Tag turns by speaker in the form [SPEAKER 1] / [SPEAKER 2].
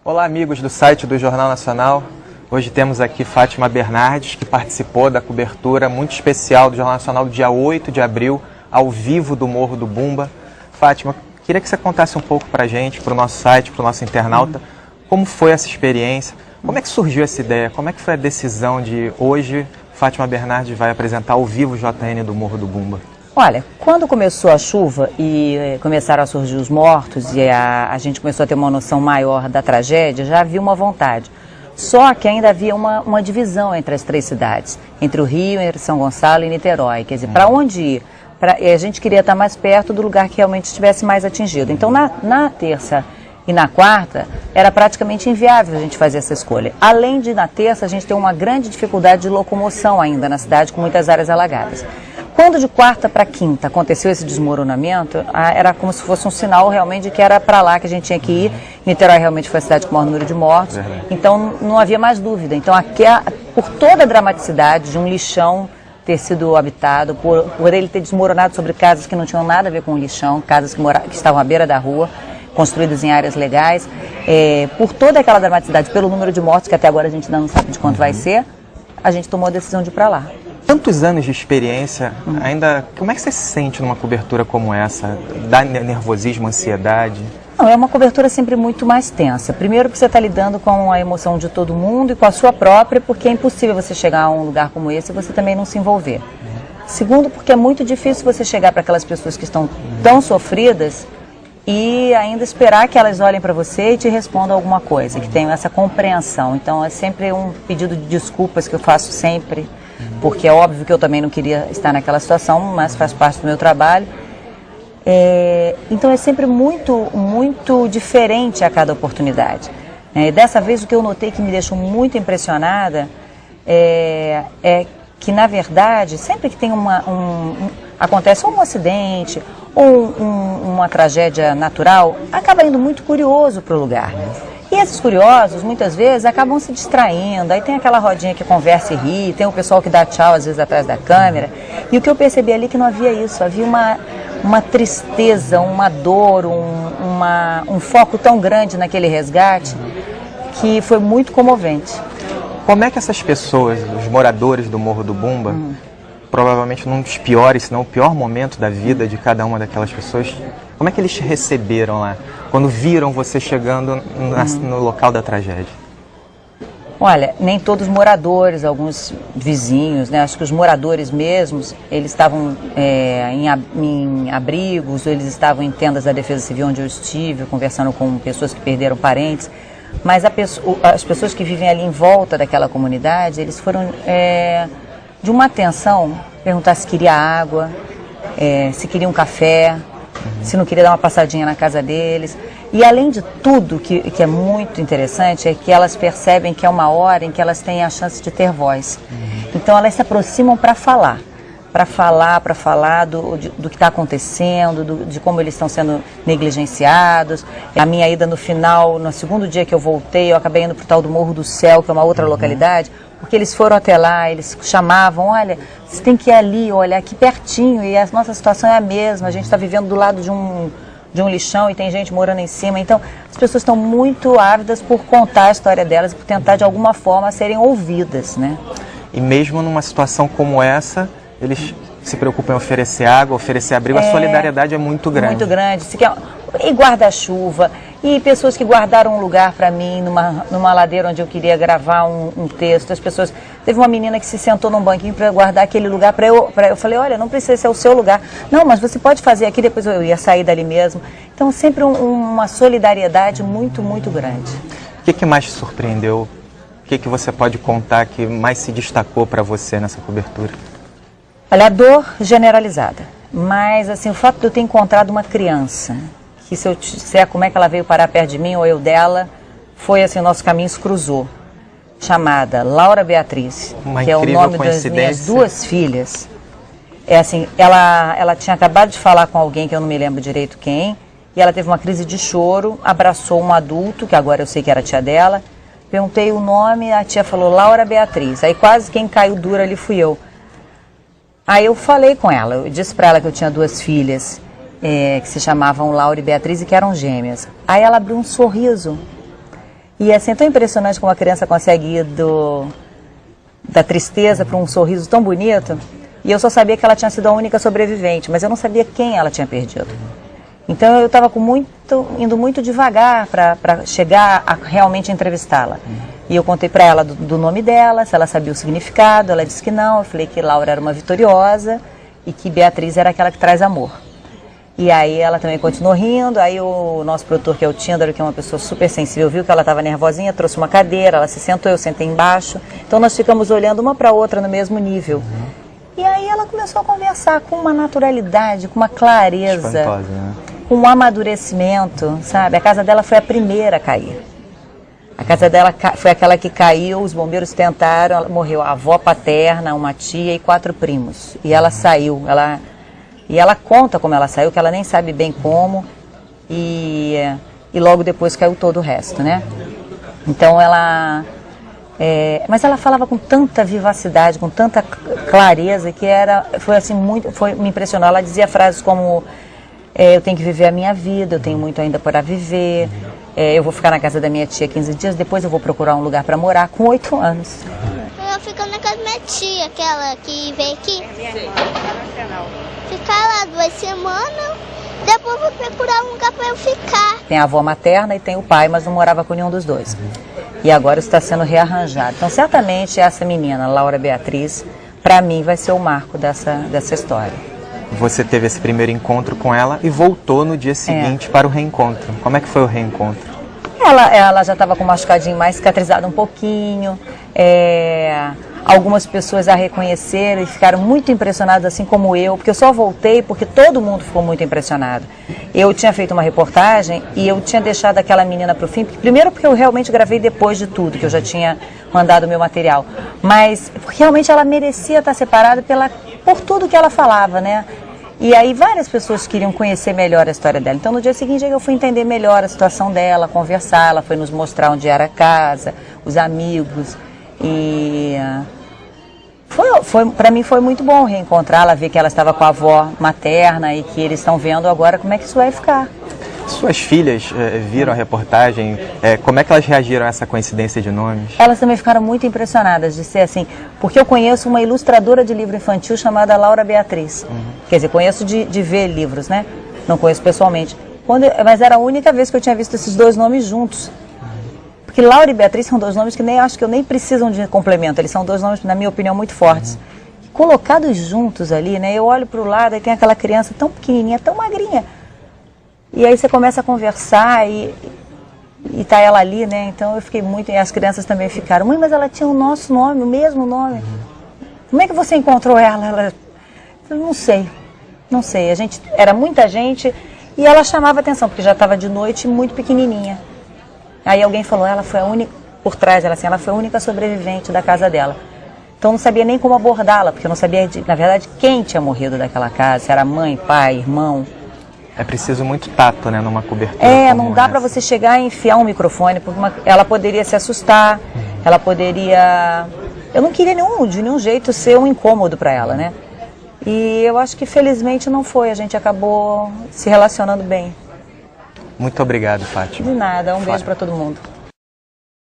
[SPEAKER 1] Olá, amigos do site do Jornal Nacional. Hoje temos aqui Fátima Bernardes, que participou da cobertura muito especial do Jornal Nacional do dia 8 de abril, ao vivo do Morro do Bumba. Fátima, queria que você contasse um pouco para a gente, para o nosso site, para o nosso internauta, como foi essa experiência, como é que surgiu essa ideia, como é que foi a decisão de hoje Fátima Bernardes vai apresentar ao vivo o JN do Morro do Bumba?
[SPEAKER 2] Olha, quando começou a chuva e começaram a surgir os mortos e a gente começou a ter uma noção maior da tragédia, já havia uma vontade. Só que ainda havia uma divisão entre as três cidades, entre o Rio, entre São Gonçalo e Niterói. Quer dizer, para onde ir? A gente queria estar mais perto do lugar que realmente estivesse mais atingido. Então, na terça e na quarta, era praticamente inviável a gente fazer essa escolha. Além de, na terça, a gente ter uma grande dificuldade de locomoção ainda na cidade, com muitas áreas alagadas. Quando de quarta para quinta aconteceu esse desmoronamento, era como se fosse um sinal realmente de que era para lá que a gente tinha que ir. Niterói realmente foi a cidade com o maior número de mortos, então não havia mais dúvida. Então, aqui, por toda a dramaticidade de um lixão ter sido habitado, por ele ter desmoronado sobre casas que não tinham nada a ver com o lixão, casas que estavam à beira da rua, construídas em áreas legais, por toda aquela dramaticidade, pelo número de mortos, que até agora a gente ainda não sabe de quanto vai ser, a gente tomou a decisão de ir para lá.
[SPEAKER 1] Tantos anos de experiência, ainda como é que você se sente numa cobertura como essa? Dá nervosismo, ansiedade?
[SPEAKER 2] Não, é uma cobertura sempre muito mais tensa. Primeiro porque você está lidando com a emoção de todo mundo e com a sua própria, porque é impossível você chegar a um lugar como esse e você também não se envolver. Segundo, porque é muito difícil você chegar para aquelas pessoas que estão tão sofridas e ainda esperar que elas olhem para você e te respondam alguma coisa, que tenham essa compreensão. Então é sempre um pedido de desculpas que eu faço sempre, porque é óbvio que eu também não queria estar naquela situação, mas faz parte do meu trabalho. Então é sempre muito diferente a cada oportunidade. Dessa vez o que eu notei que me deixou muito impressionada é que, na verdade, sempre que tem acontece um acidente ou uma tragédia natural, acaba indo muito curioso para o lugar. E esses curiosos, muitas vezes, acabam se distraindo. Aí tem aquela rodinha que conversa e ri, tem o pessoal que dá tchau, às vezes, atrás da câmera. E o que eu percebi ali é que não havia isso, havia uma tristeza, uma dor, um foco tão grande naquele resgate que foi muito comovente.
[SPEAKER 1] Como é que essas pessoas, os moradores do Morro do Bumba, provavelmente num dos piores, se não o pior momento da vida de cada uma daquelas pessoas, como é que eles te receberam lá, quando viram você chegando no local da tragédia?
[SPEAKER 2] Olha, nem todos os moradores, alguns vizinhos, né? Acho que os moradores mesmos, eles estavam em abrigos, ou eles estavam em tendas da Defesa Civil, onde eu estive, conversando com pessoas que perderam parentes. Mas as pessoas que vivem ali em volta daquela comunidade, eles foram de uma atenção, perguntar se queria água, se queria um café, se não queria dar uma passadinha na casa deles. E além de tudo, que é muito interessante, é que elas percebem que é uma hora em que elas têm a chance de ter voz. Então elas se aproximam para falar do que está acontecendo, de como eles estão sendo negligenciados. A minha ida no final, no segundo dia que eu voltei, eu acabei indo para o tal do Morro do Céu, que é uma outra localidade, porque eles foram até lá, eles chamavam, olha, você tem que ir ali, olha, aqui pertinho, e a nossa situação é a mesma, a gente está vivendo do lado de um lixão e tem gente morando em cima. Então, as pessoas estão muito ávidas por contar a história delas e por tentar, de alguma forma, serem ouvidas, né?
[SPEAKER 1] E mesmo numa situação como essa, eles se preocupam em oferecer água, oferecer abrigo, a solidariedade é muito grande.
[SPEAKER 2] Muito grande. E guarda-chuva, e pessoas que guardaram um lugar para mim numa ladeira onde eu queria gravar um texto. As pessoas... Teve uma menina que se sentou num banquinho para guardar aquele lugar para eu falei, olha, não precisa ser o seu lugar. Não, mas você pode fazer aqui, depois eu ia sair dali mesmo. Então, sempre uma solidariedade muito grande.
[SPEAKER 1] O que mais te surpreendeu? O que você pode contar que mais se destacou para você nessa cobertura?
[SPEAKER 2] Olha, a dor generalizada, mas assim, o fato de eu ter encontrado uma criança, que se eu disser como é que ela veio parar perto de mim ou eu dela, foi assim, o nosso caminho se cruzou, chamada Laura Beatriz, que é o nome das minhas duas filhas. É assim, ela tinha acabado de falar com alguém que eu não me lembro direito quem, e ela teve uma crise de choro, abraçou um adulto, que agora eu sei que era a tia dela, perguntei o nome, a tia falou Laura Beatriz, aí quase quem caiu dura ali fui eu. Aí eu falei com ela, eu disse para ela que eu tinha duas filhas que se chamavam Laura e Beatriz e que eram gêmeas. Aí ela abriu um sorriso E é assim, tão impressionante como a criança consegue ir da tristeza para um sorriso tão bonito. E eu só sabia que ela tinha sido a única sobrevivente, mas eu não sabia quem ela tinha perdido. Então eu estava indo muito devagar para chegar a realmente entrevistá-la. E eu contei para ela do nome dela, se ela sabia o significado. Ela disse que não. Eu falei que Laura era uma vitoriosa e que Beatriz era aquela que traz amor. E aí ela também continuou rindo. Aí o nosso produtor, que é o Tíndaro, que é uma pessoa super sensível, viu que ela estava nervosinha, trouxe uma cadeira, ela se sentou, eu sentei embaixo. Então nós ficamos olhando uma para a outra no mesmo nível. E aí ela começou a conversar com uma naturalidade, com uma clareza,
[SPEAKER 1] Espantosa, né?
[SPEAKER 2] com um amadurecimento, sabe? A casa dela foi a primeira a cair. A casa dela foi aquela que caiu, os bombeiros tentaram, ela morreu a avó paterna, uma tia e 4 primos. E ela saiu, e ela conta como ela saiu, que ela nem sabe bem como, e logo depois caiu todo o resto, né? Então ela... mas ela falava com tanta vivacidade, com tanta clareza, que me impressionou. Ela dizia frases como: eu tenho que viver a minha vida, eu tenho muito ainda para viver, eu vou ficar na casa da minha tia 15 dias, depois eu vou procurar um lugar para morar, com 8 anos.
[SPEAKER 3] Eu fico na casa da minha tia, aquela que veio aqui. Ficar lá 2 semanas, depois vou procurar um lugar para eu ficar.
[SPEAKER 2] Tem a avó materna e tem o pai, mas não morava com nenhum dos dois. E agora está sendo rearranjado. Então, certamente, essa menina, Laura Beatriz, para mim vai ser o marco dessa história.
[SPEAKER 1] Você teve esse primeiro encontro com ela e voltou no dia seguinte para o reencontro. Como é que foi o reencontro?
[SPEAKER 2] Ela já estava com o machucadinho mais cicatrizado um pouquinho. Algumas pessoas a reconheceram e ficaram muito impressionadas, assim como eu, porque eu só voltei porque todo mundo ficou muito impressionado. Eu tinha feito uma reportagem e eu tinha deixado aquela menina para o fim, primeiro porque eu realmente gravei depois de tudo, que eu já tinha mandado o meu material, mas realmente ela merecia estar separada por tudo que ela falava, né? E aí várias pessoas queriam conhecer melhor a história dela. Então no dia seguinte eu fui entender melhor a situação dela, conversar, ela foi nos mostrar onde era a casa, os amigos. E para mim foi muito bom reencontrá-la, ver que ela estava com a avó materna e que eles estão vendo agora como é que isso vai ficar.
[SPEAKER 1] Suas filhas viram a reportagem, como é que elas reagiram a essa coincidência de nomes?
[SPEAKER 2] Elas também ficaram muito impressionadas de ser assim, porque eu conheço uma ilustradora de livro infantil chamada Laura Beatriz. Quer dizer, conheço de ver livros, né? Não conheço pessoalmente. Mas era a única vez que eu tinha visto esses 2 nomes juntos. Porque Laura e Beatriz são 2 nomes que acho que nem precisam de complemento. Eles são 2 nomes, na minha opinião, muito fortes. Colocados juntos ali, né? Eu olho para o lado e tem aquela criança tão pequenininha, tão magrinha. E aí você começa a conversar e tá ela ali, né? Então eu fiquei muito... E as crianças também ficaram: mãe, mas ela tinha o nosso nome, o mesmo nome. Como é que você encontrou ela? Eu não sei. Era muita gente e ela chamava atenção, porque já estava de noite, muito pequenininha. Aí alguém falou: ela foi a única, por trás dela, assim, ela foi a única sobrevivente da casa dela. Então eu não sabia nem como abordá-la, porque eu não sabia, na verdade, quem tinha morrido daquela casa, se era mãe, pai, irmão.
[SPEAKER 1] É preciso muito tato, né, numa cobertura
[SPEAKER 2] não dá para você chegar e enfiar um microfone, porque ela poderia se assustar, ela poderia... Eu não queria de nenhum jeito ser um incômodo para ela, né? E eu acho que felizmente não foi, a gente acabou se relacionando bem.
[SPEAKER 1] Muito obrigado, Fátima.
[SPEAKER 2] De nada, um beijo para todo mundo.